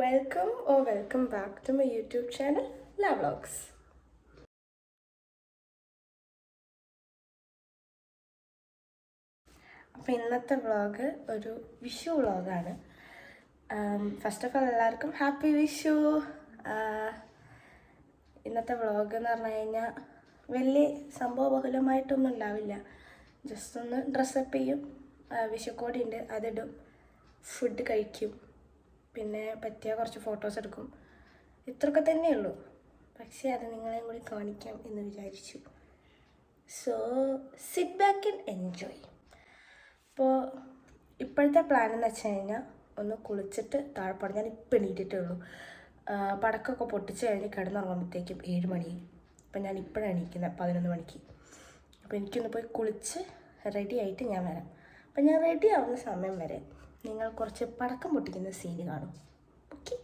Welcome back to my YouTube channel, Love Vlogs. അപ്പോൾ ഇന്നത്തെ vlog ഒരു വിഷു വ്ളോഗാണ്. ഫസ്റ്റ് ഓഫ് ഓൾ എല്ലാവർക്കും ഹാപ്പി വിഷു. ഇന്നത്തെ വ്ളോഗ് എന്ന് പറഞ്ഞു കഴിഞ്ഞാൽ വലിയ സംഭവബഹുലമായിട്ടൊന്നും ഉണ്ടാവില്ല. ജസ്റ്റ് ഒന്ന് ഡ്രസ്സപ്പ് ചെയ്യും, വിഷുക്കോടി ഉണ്ട് അതിടും, ഫുഡ് കഴിക്കും, പിന്നെ പറ്റിയ കുറച്ച് ഫോട്ടോസ് എടുക്കും. ഇത്രയൊക്കെ തന്നെയുള്ളൂ. പക്ഷേ അത് നിങ്ങളെയും കൂടി കാണിക്കാം എന്ന് വിചാരിച്ചു. So sit back and enjoy. അപ്പോൾ ഇപ്പോഴത്തെ പ്ലാൻ എന്ന് വെച്ച് കഴിഞ്ഞാൽ ഒന്ന് കുളിച്ചിട്ട് താഴെപ്പാട്. ഞാൻ ഇപ്പം എണീറ്റിട്ടേ ഉള്ളൂ. പടക്കമൊക്കെ പൊട്ടിച്ച് കഴിഞ്ഞ് കിടന്നുറങ്ങുമ്പോഴത്തേക്കും 7 മണിയായി. അപ്പം ഞാൻ ഇപ്പോഴാണ് എണീക്കുന്നത് 11 മണിക്ക്. അപ്പോൾ എനിക്കൊന്ന് പോയി കുളിച്ച് റെഡി ആയിട്ട് ഞാൻ വരാം. അപ്പം ഞാൻ റെഡി ആവുന്ന സമയം വരെ നിങ്ങൾ കുറച്ച് പടക്കം പൊട്ടിക്കുന്ന സീന് കാണും. ഓക്കെ.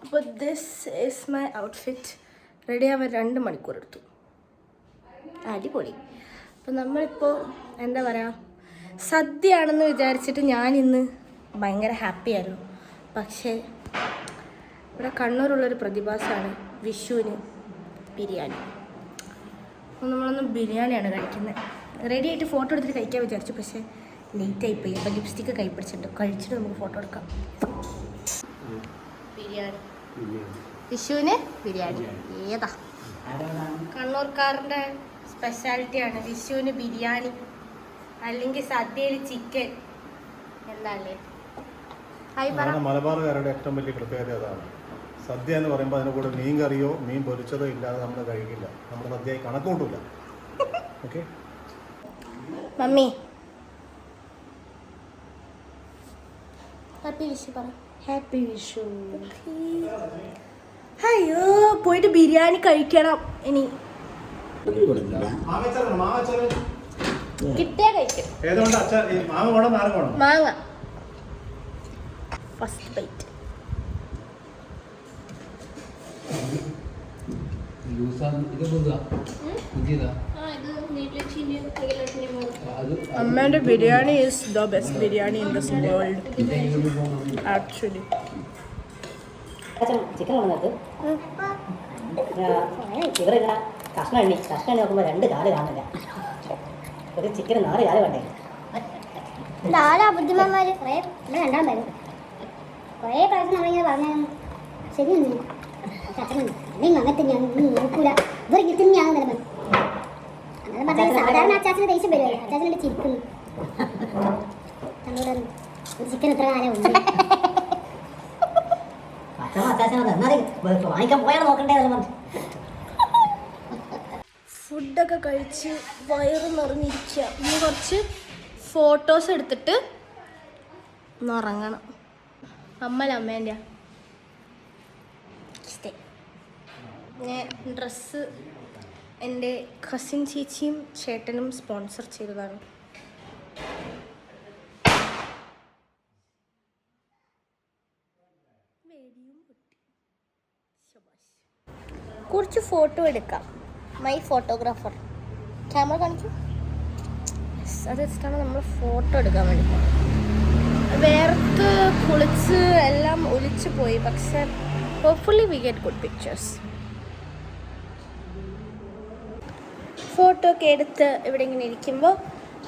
അപ്പോൾ this is my outfit. Ready ആവാൻ 2 മണിക്കൂർ എടുത്തു. അടിപൊളി. അപ്പോൾ നമ്മളിപ്പോൾ എന്താ പറയുക, സദ്യയാണെന്ന് വിചാരിച്ചിട്ട് ഞാനിന്ന് ഭയങ്കര ഹാപ്പിയായിരുന്നു. പക്ഷേ ഇവിടെ കണ്ണൂരുള്ളൊരു പ്രതിഭാസമാണ് വിഷുവിന് ബിരിയാണി. അപ്പോൾ നമ്മളൊന്ന് ബിരിയാണിയാണ് കഴിക്കുന്നത്. റെഡി ആയിട്ട് ഫോട്ടോ എടുത്തിട്ട് കഴിക്കാൻ വിചാരിച്ചു, പക്ഷേ ലേറ്റായിപ്പോയി. അപ്പോൾ ലിപ്സ്റ്റിക്ക് കൈ പിടിച്ചിട്ടുണ്ട്. കഴിച്ചിട്ട് നമുക്ക് ഫോട്ടോ എടുക്കാം. ബിരിയാണി, വിഷുവിന് ബിരിയാണി. ഏതാ കണ്ണൂർക്കാരൻ്റെ സ്പെഷ്യാലിറ്റിയാണ് വിഷുവിന് ബിരിയാണി, അല്ലെങ്കിൽ സദ്യയിൽ ചിക്കൻ. എന്താല്ലേ മലബാറുകാരുടെ ഏറ്റവും വലിയ പ്രത്യേകത അതാണ്. സദ്യ എന്ന് പറയുമ്പോൾ അതിന് കൂടെ മീൻ കറിയോ മീൻ പൊരിച്ചതോ ഇല്ലാതെ നമ്മൾ കഴിക്കില്ല. നമ്മുടെ സദ്യയായി കണക്കൂട്ടില്ല. ഓക്കെ മമ്മി, ഹാപ്പി വിഷു പറ. ഹാപ്പി വിഷു. അയ്യോ, പോയിട്ട് ബിരിയാണി കഴിക്കണം. ഇനി കിട്ടിയാ കഴിക്കും. മാങ്ങ ഫസ്റ്റ് ബൈറ്റ്. അമ്മേൻ്റെ biryani is the best biryani in this world actually. Chicken കൊണ്ടുവന്നിട്ട് ഇവരില്ല കഷ്ണം എണ്ണി നോക്കുമ്പോൾ 2 കാല് കാണില്ല. ഒരു ചിക്കന് 4 കാല് വേണ്ടേ? ബുദ്ധിമാന്മാര് കുറേ രണ്ടാം പേരും കുറേ പ്രാവശ്യം നമ്മളിങ്ങനെ പറഞ്ഞാൽ ശരിയൊന്നും അല്ലെങ്കിൽ അങ്ങനത്തെ ഞാൻ നോക്കൂല. ഇവർ കിട്ടുന്നതാണ് നിലമൻ. അങ്ങനെ പറഞ്ഞാൽ സാധാരണ അച്ചാച്ചന് ദേഷ്യം വരുമല്ലോ. അച്ചാച്ചനോട് ചിരിക്കുന്നു. നമ്മളോട് ഒരു ചിക്കൻ എത്ര കാലം ഉണ്ട് ഫുഡൊക്കെ കഴിച്ച് വയറ് നിറഞ്ഞിരിക്കുക. ഇനി കുറച്ച് ഫോട്ടോസ് എടുത്തിട്ട് ഒന്ന് ഉറങ്ങണം. അമ്മേൻ്റെ ഡ്രസ്സ് എൻ്റെ കസിൻ ചേച്ചിയും ചേട്ടനും സ്പോൺസർ ചെയ്തതാണ്. കുറച്ച് ഫോട്ടോ എടുക്കാം. My photographer. ക്യാമറ കാണിക്കും. അത് വെച്ചിട്ടാണ് നമ്മൾ ഫോട്ടോ എടുക്കാൻ വേണ്ടി പോകുന്നത്. വേർത്ത് കുളിച്ച് എല്ലാം ഒലിച്ചു പോയി, പക്ഷെ hopefully we get good pictures. Photo ഒക്കെ എടുത്ത് ഇവിടെ ഇങ്ങനെ ഇരിക്കുമ്പോൾ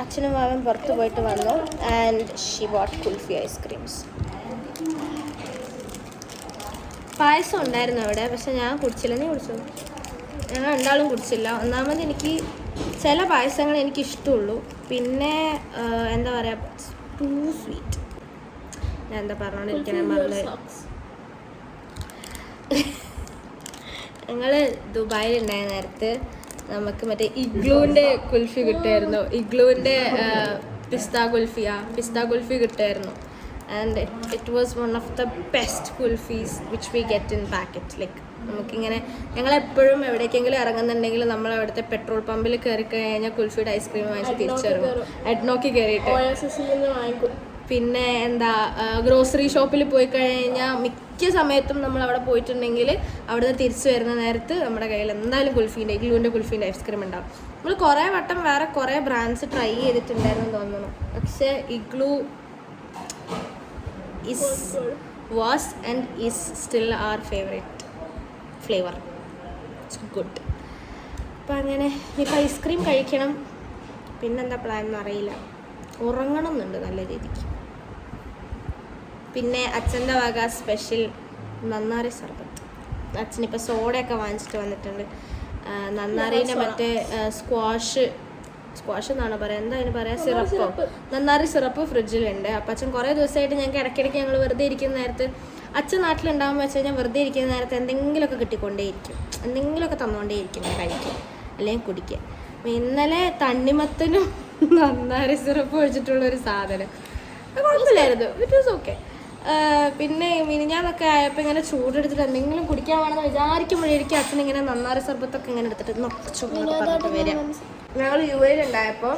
അച്ഛനും മാമൻ പുറത്ത് പോയിട്ട് വന്നു. And she bought kulfi ice creams. പായസം ഉണ്ടായിരുന്നു അവിടെ, പക്ഷെ ഞാൻ കുടിച്ചില്ല. നീ കുടിച്ചോ? ഞങ്ങൾ രണ്ടാളും കുടിച്ചില്ല. ഒന്നാമത് എനിക്ക് ചില പായസങ്ങൾ എനിക്ക് ഇഷ്ടമുള്ളൂ, പിന്നെ എന്താ പറയുക, ടൂ സ്വീറ്റ്. ഞാൻ എന്താ പറഞ്ഞോണ്ടിരിക്കണേ മറന്നു. ഞങ്ങൾ ദുബായിലുണ്ടായ നേരത്ത് നമുക്ക് മറ്റേ ഇഗ്ലൂവിൻ്റെ കുൽഫി കിട്ടുമായിരുന്നു. ഇഗ്ലൂവിൻ്റെ പിസ്ത കുൽഫി കിട്ടുമായിരുന്നു. And it was one of the best kulfis which we get in packet. Like നമുക്കിങ്ങനെ ഞങ്ങളെപ്പോഴും എവിടേക്കെങ്കിലും ഇറങ്ങുന്നുണ്ടെങ്കിൽ നമ്മൾ അവിടുത്തെ പെട്രോൾ പമ്പിൽ കയറി കഴിഞ്ഞാൽ കുൽഫിയുടെ ഐസ്ക്രീം വാങ്ങിച്ച് തിരിച്ചിറങ്ങും. എഡ്നോക്കി കയറിയിട്ട് പിന്നെ എന്താ ഗ്രോസറി ഷോപ്പിൽ പോയി കഴിഞ്ഞാൽ മിക്ക സമയത്തും നമ്മൾ അവിടെ പോയിട്ടുണ്ടെങ്കിൽ അവിടുന്ന് തിരിച്ചു വരുന്ന നേരത്ത് നമ്മുടെ കയ്യിൽ എന്തായാലും ഇഗ്ലൂവിൻ്റെ കുൽഫീൻ്റെ ഐസ്ക്രീം ഉണ്ടാവും. നമ്മൾ കുറേ വട്ടം വേറെ കുറേ ബ്രാൻഡ്സ് ട്രൈ ചെയ്തിട്ടുണ്ടായിരുന്നു തോന്നുന്നു, പക്ഷേ igloo was and is still our favorite flavor. It's good. അപ്പം അങ്ങനെ ഇപ്പം ഐസ്ക്രീം കഴിക്കണം. പിന്നെന്താ പ്ലാൻ എന്നറിയില്ല. ഉറങ്ങണം എന്നുണ്ട് നല്ല രീതിക്ക്. പിന്നെ അച്ഛൻ്റെ വക സ്പെഷ്യൽ നന്നാരി സർബത്ത്. അച്ഛനിപ്പോൾ സോഡയൊക്കെ വാങ്ങിച്ചിട്ട് വന്നിട്ടുണ്ട്. നന്നാരീൻ്റെ മറ്റേ സ്ക്വാഷ് എന്നാണോ പറയുക, എന്താ അതിന് പറയുക, സിറപ്പോ, നന്നാരി സിറപ്പ് ഫ്രിഡ്ജിലുണ്ട്. അപ്പം അച്ഛൻ കുറേ ദിവസമായിട്ട് ഞങ്ങൾക്ക് ഇടയ്ക്കിടയ്ക്ക് ഞങ്ങൾ വെറുതെ ഇരിക്കുന്ന നേരത്ത്, അച്ഛൻ നാട്ടിലുണ്ടാകുമ്പോൾ വെച്ച് കഴിഞ്ഞാൽ വെറുതെ ഇരിക്കുന്ന നേരത്ത് എന്തെങ്കിലുമൊക്കെ കിട്ടിക്കൊണ്ടേയിരിക്കും, എന്തെങ്കിലുമൊക്കെ തന്നുകൊണ്ടേയിരിക്കും, കഴിക്കും അല്ലെങ്കിൽ കുടിക്കുക. അപ്പം ഇന്നലെ തണ്ണിമത്തനും നന്നാരി സിറപ്പ് ഒഴിച്ചിട്ടുള്ളൊരു സാധനം കുഴപ്പമില്ലായിരുന്നു. It was okay. പിന്നെ മിനിഞ്ഞാന്നൊക്കെ ആയപ്പോൾ ഇങ്ങനെ ചൂടെടുത്തിട്ട് എന്തെങ്കിലും കുടിക്കാൻ വേണമെന്ന് വിചാരിക്കുമ്പോഴേക്കും അച്ഛൻ ഇങ്ങനെ നന്നാരി സർബത്തൊക്കെ ഇങ്ങനെ എടുത്തിട്ട് പറഞ്ഞിട്ട് വരിക. ഞങ്ങൾ യു എയിലുണ്ടായപ്പോൾ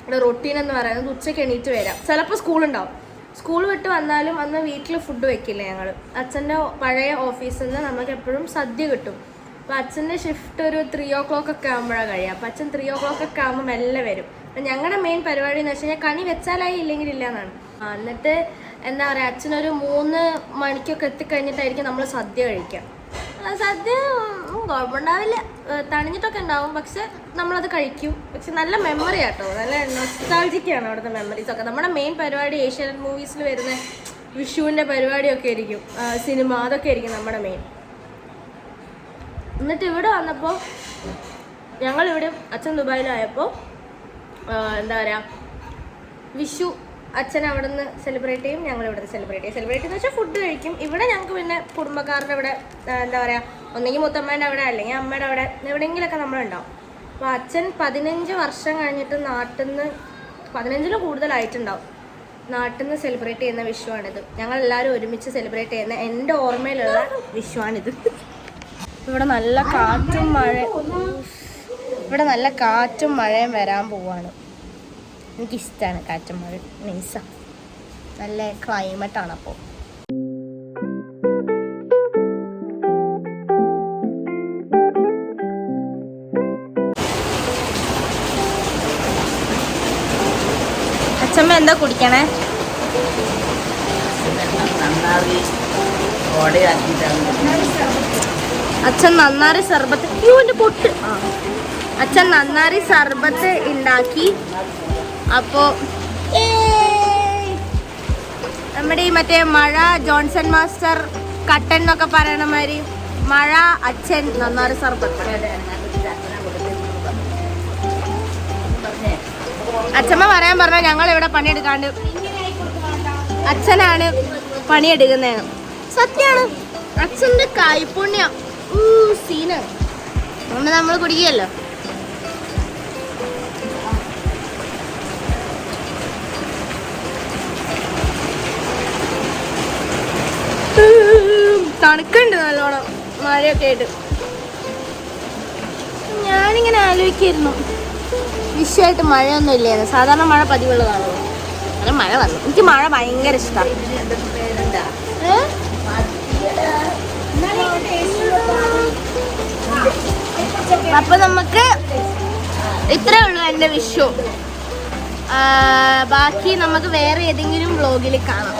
ഇവിടെ റൊട്ടീൻ എന്ന് പറയുന്നത് ഉച്ചയ്ക്ക് എണീറ്റ് വരാം. ചിലപ്പോൾ സ്കൂളുണ്ടാവും. സ്കൂൾ വിട്ട് വന്നാലും അന്ന് വീട്ടിൽ ഫുഡ് വെക്കില്ല ഞങ്ങൾ. അച്ഛൻ്റെ പഴയ ഓഫീസിൽ നിന്ന് നമുക്ക് എപ്പോഴും സദ്യ കിട്ടും. അപ്പോൾ അച്ഛൻ്റെ ഷിഫ്റ്റ് ഒരു 3 o'clock ഒക്കെ ആകുമ്പോഴാണ് കഴിയുക. അപ്പോൾ അച്ഛൻ 3 o'clock ഒക്കെ ആകുമ്പോൾ മെല്ലെ വരും. അപ്പം ഞങ്ങളുടെ മെയിൻ പരിപാടി എന്ന് വെച്ച് കഴിഞ്ഞാൽ കണി വെച്ചാലായി ഇല്ലെങ്കിൽ ഇല്ല എന്നാണ്. എന്നിട്ട് എന്താ പറയുക, അച്ഛനൊരു 3 മണിക്കൊക്കെ എത്തിക്കഴിഞ്ഞിട്ടായിരിക്കും നമ്മൾ സദ്യ കഴിക്കുക. സദ്യ കുഴപ്പമുണ്ടാവില്ല, തണിഞ്ഞിട്ടൊക്കെ ഉണ്ടാവും, പക്ഷെ നമ്മളത് കഴിക്കും. പക്ഷെ നല്ല മെമ്മറി ആട്ടോ, നല്ല നൊസ്റ്റാൾജിക്കാണ് അവിടുത്തെ മെമ്മറീസൊക്കെ. നമ്മുടെ മെയിൻ പരിപാടി ഏഷ്യാനെറ്റ് മൂവീസിൽ വരുന്ന വിഷുവിൻ്റെ പരിപാടിയൊക്കെ ആയിരിക്കും, സിനിമ, അതൊക്കെ ആയിരിക്കും നമ്മുടെ മെയിൻ. എന്നിട്ട് ഇവിടെ വന്നപ്പോൾ ഞങ്ങളിവിടെ അച്ഛൻ ദുബായിലായപ്പോൾ എന്താ പറയുക, വിഷു അച്ഛൻ അവിടെ നിന്ന് സെലിബ്രേറ്റ് ചെയ്യും, ഞങ്ങൾ ഇവിടെ സെലിബ്രേറ്റ് എന്ന് വെച്ചാൽ ഫുഡ് കഴിക്കും. ഇവിടെ ഞങ്ങൾക്ക് പിന്നെ കുടുംബക്കാരുടെ ഇവിടെ എന്താ പറയുക, ഒന്നെങ്കിൽ മുത്തമ്മേൻ്റെ അവിടെ അല്ലെങ്കിൽ അമ്മയുടെ അവിടെ എവിടെയെങ്കിലുമൊക്കെ നമ്മളുണ്ടാവും. അപ്പോൾ അച്ഛൻ 15 വർഷം കഴിഞ്ഞിട്ട് നാട്ടിൽ നിന്ന്, 15-ൽ കൂടുതലായിട്ടുണ്ടാവും, നാട്ടിൽ നിന്ന് സെലിബ്രേറ്റ് ചെയ്യുന്ന വിഷുവാണിത്. ഞങ്ങളെല്ലാവരും ഒരുമിച്ച് സെലിബ്രേറ്റ് ചെയ്യുന്ന എൻ്റെ ഓർമ്മയിലുള്ള വിഷുവാണിത്. ഇവിടെ നല്ല കാറ്റും മഴയും വരാൻ പോവാണ്. എനിക്കിഷ്ടമാണ് കാറ്റും മഴ, നൈസാ, നല്ല ക്ലൈമറ്റാണ്. അപ്പോൾ അച്ഛമ്മ എന്താ കുടിക്കണേ? അച്ഛൻ നന്നാരി സർബത്ത്, പൊട്ട്, അച്ഛൻ നന്നാരി സർബത്ത് ഉണ്ടാക്കി. അപ്പോൾ നമ്മുടെ ഈ മറ്റേ മഴ ജോൺസൺ മാസ്റ്റർ കട്ടൻ എന്നൊക്കെ പറയണ മാതിരി മഴ അച്ഛൻ നന്നാരി സർബത്ത്. അച്ഛമ്മ പറയാൻ പറഞ്ഞാൽ ഞങ്ങളിവിടെ പണിയെടുക്കാണ്ട് അച്ഛനാണ് പണിയെടുക്കുന്നതെന്ന്. സത്യമാണ്, അച്ഛൻ്റെ കൈപ്പുണ്യം സീനാണ്. അതുകൊണ്ട് നമ്മൾ കുടിക്കുകയല്ലോ. തണുക്കുണ്ട് നല്ലോണം, മഴയൊക്കെ ആയിട്ട്. ഞാനിങ്ങനെ ആലോചിക്കായിരുന്നു, വിഷയമായിട്ട് മഴയൊന്നും ഇല്ലായിരുന്നു. സാധാരണ മഴ പതിവുള്ളതാണല്ലോ, അങ്ങനെ മഴ വന്നു. എനിക്ക് മഴ ഭയങ്കര ഇഷ്ടമാണ്. അപ്പൊ നമുക്ക് ഇത്രേ ഉള്ളൂ എൻ്റെ വിഷു. ബാക്കി നമുക്ക് വേറെ ഏതെങ്കിലും വ്ളോഗിൽ കാണാം.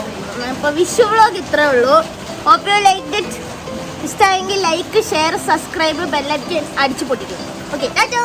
അപ്പോൾ വിഷു വ്ളോഗ് ഇത്രേ ഉള്ളൂ. Hope you like it. ഇഷ്ടമായെങ്കിൽ ലൈക്ക്, ഷെയർ, സബ്സ്ക്രൈബ്, ബെല്ലൈക്കൺ അടിച്ചു പൊട്ടിക്കും. ഓക്കെ, ടാറ്റാ.